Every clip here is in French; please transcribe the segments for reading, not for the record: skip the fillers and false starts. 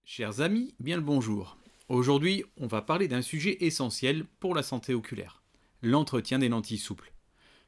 Chers amis, bien le bonjour. Aujourd'hui, on va parler d'un sujet essentiel pour la santé oculaire, l'entretien des lentilles souples.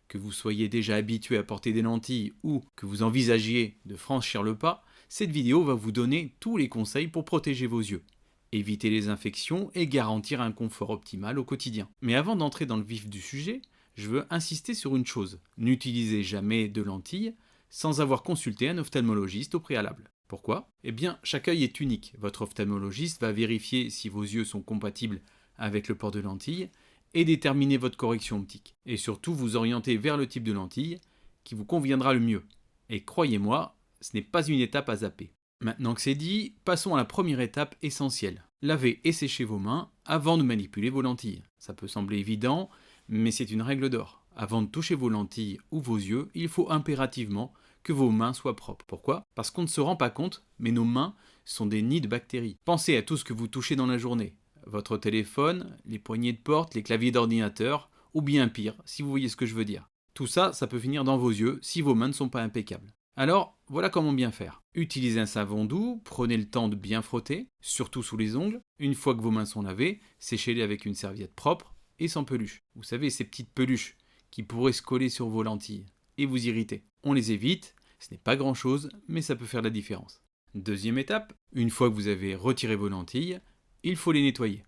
Que vous soyez déjà habitué à porter des lentilles ou que vous envisagiez de franchir le pas, cette vidéo va vous donner tous les conseils pour protéger vos yeux, éviter les infections et garantir un confort optimal au quotidien. Mais avant d'entrer dans le vif du sujet, je veux insister sur une chose, n'utilisez jamais de lentilles sans avoir consulté un ophtalmologiste au préalable. Pourquoi? Eh bien, chaque œil est unique. Votre ophtalmologiste va vérifier si vos yeux sont compatibles avec le port de lentilles et déterminer votre correction optique. Et surtout, vous orienter vers le type de lentille qui vous conviendra le mieux. Et croyez-moi, ce n'est pas une étape à zapper. Maintenant que c'est dit, passons à la première étape essentielle. Lavez et séchez vos mains avant de manipuler vos lentilles. Ça peut sembler évident, mais c'est une règle d'or. Avant de toucher vos lentilles ou vos yeux, il faut impérativement que vos mains soient propres. Pourquoi? Parce qu'on ne se rend pas compte, mais nos mains sont des nids de bactéries. Pensez à tout ce que vous touchez dans la journée. Votre téléphone, les poignées de porte, les claviers d'ordinateur, ou bien pire, si vous voyez ce que je veux dire. Tout ça, ça peut finir dans vos yeux si vos mains ne sont pas impeccables. Alors, voilà comment bien faire. Utilisez un savon doux, prenez le temps de bien frotter, surtout sous les ongles. Une fois que vos mains sont lavées, séchez-les avec une serviette propre et sans peluche. Vous savez, ces petites peluches qui pourraient se coller sur vos lentilles et vous irriter. On les évite, ce n'est pas grand-chose, mais ça peut faire la différence. Deuxième étape, une fois que vous avez retiré vos lentilles, il faut les nettoyer.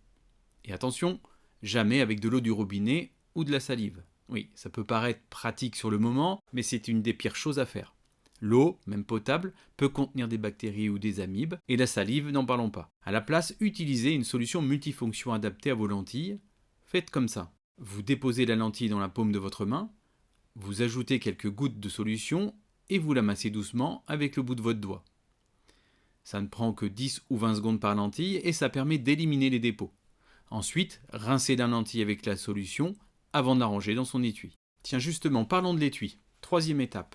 Et attention, jamais avec de l'eau du robinet ou de la salive. Oui, ça peut paraître pratique sur le moment, mais c'est une des pires choses à faire. L'eau, même potable, peut contenir des bactéries ou des amibes, et la salive, n'en parlons pas. À la place, utilisez une solution multifonction adaptée à vos lentilles. Faites comme ça. Vous déposez la lentille dans la paume de votre main, vous ajoutez quelques gouttes de solution et vous la massez doucement avec le bout de votre doigt. Ça ne prend que 10 ou 20 secondes par lentille et ça permet d'éliminer les dépôts. Ensuite, rincez la lentille avec la solution avant de la ranger dans son étui. Tiens justement, parlons de l'étui. Troisième étape.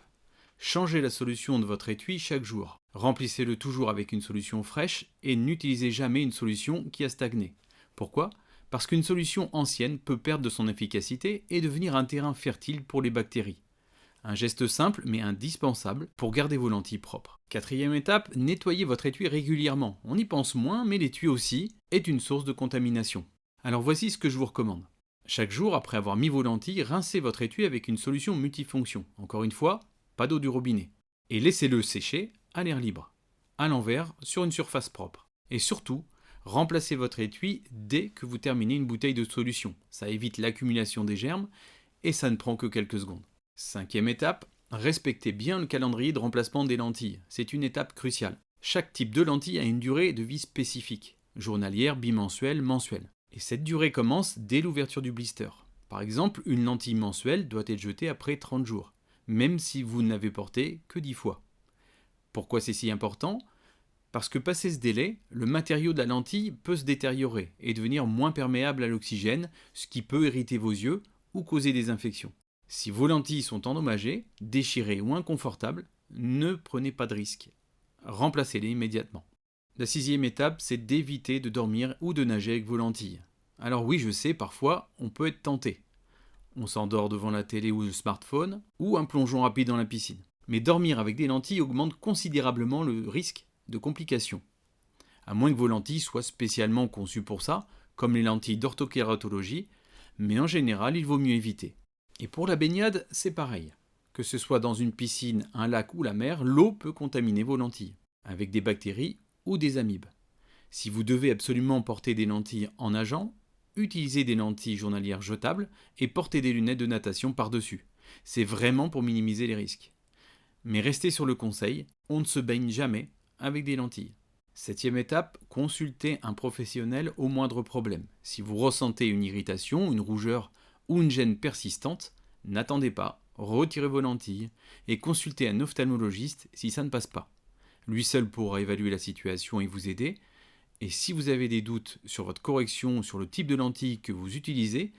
Changez la solution de votre étui chaque jour. Remplissez-le toujours avec une solution fraîche et n'utilisez jamais une solution qui a stagné. Pourquoi? Parce qu'une solution ancienne peut perdre de son efficacité et devenir un terrain fertile pour les bactéries. Un geste simple mais indispensable pour garder vos lentilles propres. Quatrième étape, nettoyez votre étui régulièrement. On y pense moins, mais l'étui aussi est une source de contamination. Alors voici ce que je vous recommande. Chaque jour, après avoir mis vos lentilles, rincez votre étui avec une solution multifonction. Encore une fois, pas d'eau du robinet. Et laissez-le sécher à l'air libre, à l'envers, sur une surface propre. Et surtout, remplacez votre étui dès que vous terminez une bouteille de solution. Ça évite l'accumulation des germes et ça ne prend que quelques secondes. Cinquième étape, respectez bien le calendrier de remplacement des lentilles. C'est une étape cruciale. Chaque type de lentille a une durée de vie spécifique, journalière, bimensuelle, mensuelle. Et cette durée commence dès l'ouverture du blister. Par exemple, une lentille mensuelle doit être jetée après 30 jours, même si vous ne l'avez portée que 10 fois. Pourquoi c'est si important? Parce que passé ce délai, le matériau de la lentille peut se détériorer et devenir moins perméable à l'oxygène, ce qui peut irriter vos yeux ou causer des infections. Si vos lentilles sont endommagées, déchirées ou inconfortables, ne prenez pas de risque. Remplacez-les immédiatement. La sixième étape, c'est d'éviter de dormir ou de nager avec vos lentilles. Alors oui, je sais, parfois, on peut être tenté. On s'endort devant la télé ou le smartphone, ou un plongeon rapide dans la piscine. Mais dormir avec des lentilles augmente considérablement le risque de complications. À moins que vos lentilles soient spécialement conçues pour ça, comme les lentilles d'orthokératologie, mais en général, il vaut mieux éviter. Et pour la baignade, c'est pareil. Que ce soit dans une piscine, un lac ou la mer, l'eau peut contaminer vos lentilles, avec des bactéries ou des amibes. Si vous devez absolument porter des lentilles en nageant, utilisez des lentilles journalières jetables et portez des lunettes de natation par-dessus. C'est vraiment pour minimiser les risques. Mais restez sur le conseil, on ne se baigne jamais avec des lentilles. Septième étape, consultez un professionnel au moindre problème. Si vous ressentez une irritation, une rougeur ou une gêne persistante, n'attendez pas, retirez vos lentilles et consultez un ophtalmologiste si ça ne passe pas. Lui seul pourra évaluer la situation et vous aider. Et si vous avez des doutes sur votre correction ou sur le type de lentille que vous utilisez,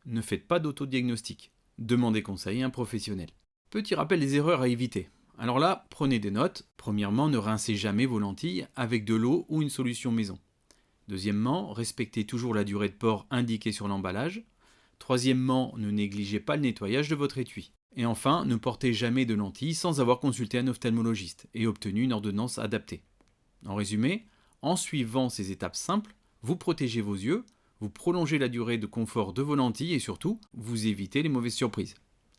ne faites pas d'autodiagnostic. Demandez conseil à un professionnel. Petit rappel des erreurs à éviter. Alors là, prenez des notes. Premièrement, ne rincez jamais vos lentilles avec de l'eau ou une solution maison. Deuxièmement, respectez toujours la durée de port indiquée sur l'emballage. Troisièmement, ne négligez pas le nettoyage de votre étui. Et enfin, ne portez jamais de lentilles sans avoir consulté un ophtalmologiste et obtenu une ordonnance adaptée. En résumé, En suivant ces étapes simples, vous protégez vos yeux, vous prolongez la durée de confort de vos lentilles et surtout, vous évitez les mauvaises surprises.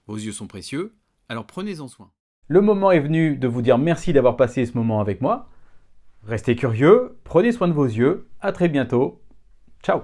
Vos yeux sont précieux, alors prenez-en soin. Le moment est venu de vous dire merci d'avoir passé ce moment avec moi. Restez curieux, prenez soin de vos yeux, à très bientôt. Ciao!